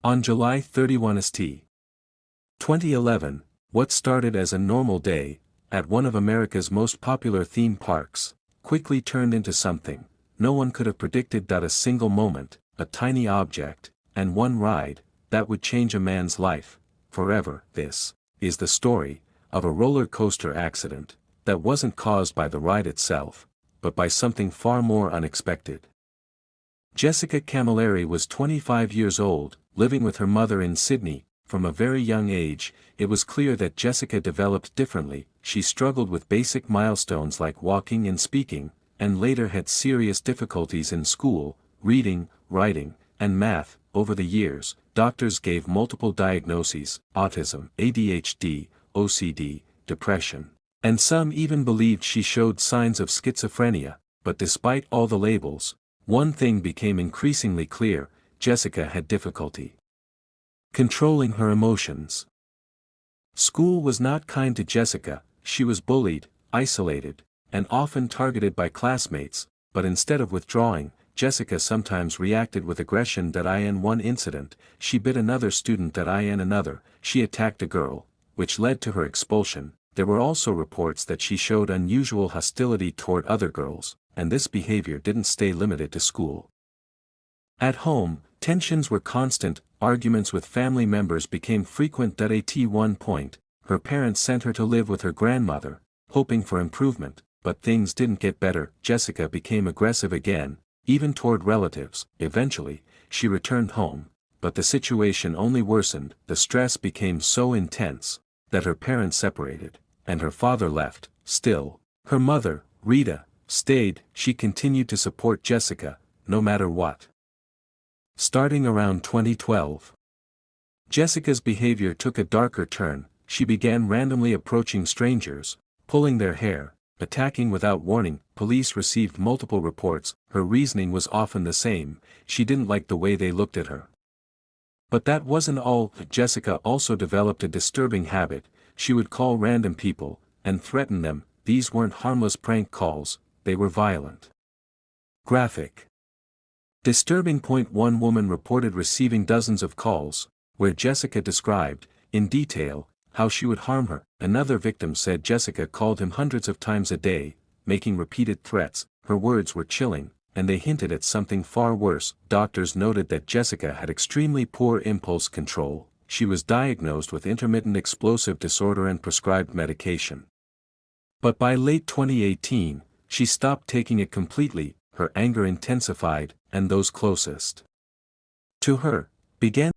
On July 31 St. 2011, what started as a normal day, at one of America's most popular theme parks, quickly turned into something no one could have predicted. A single moment, a tiny object, and one ride, that would change a man's life, forever. This is the story of a roller coaster accident that wasn't caused by the ride itself, but by something far more unexpected. Jessica Camilleri was 25 years old, living with her mother in Sydney. From a very young age, it was clear that Jessica developed differently. She struggled with basic milestones like walking and speaking, and later had serious difficulties in school, reading, writing, and math. Over the years, doctors gave multiple diagnoses: autism, ADHD, OCD, depression, and some even believed she showed signs of schizophrenia. But despite all the labels, one thing became increasingly clear: Jessica had difficulty controlling her emotions. School was not kind to Jessica. She was bullied, isolated, and often targeted by classmates. But instead of withdrawing, Jessica sometimes reacted with aggression. In one incident, she bit another student. In another, she attacked a girl, which led to her expulsion. There were also reports that she showed unusual hostility toward other girls, and this behavior didn't stay limited to school. At home, tensions were constant. Arguments with family members became frequent. At one point, her parents sent her to live with her grandmother, hoping for improvement, but things didn't get better. Jessica became aggressive again, even toward relatives. Eventually, she returned home, but the situation only worsened. The stress became so intense that her parents separated, and her father left. Still, her mother, Rita, stayed. She continued to support Jessica, no matter what. Starting around 2012, Jessica's behavior took a darker turn. She began randomly approaching strangers, pulling their hair, attacking without warning. Police received multiple reports. Her reasoning was often the same: she didn't like the way they looked at her. But that wasn't all. Jessica also developed a disturbing habit. She would call random people and threaten them. These weren't harmless prank calls, they were violent, graphic, disturbing. One woman reported receiving dozens of calls, where Jessica described, in detail, how she would harm her. Another victim said Jessica called him hundreds of times a day, making repeated threats. Her words were chilling, and they hinted at something far worse. Doctors noted that Jessica had extremely poor impulse control. She was diagnosed with intermittent explosive disorder and prescribed medication. But by late 2018, she stopped taking it completely. Her anger intensified, and those closest to her began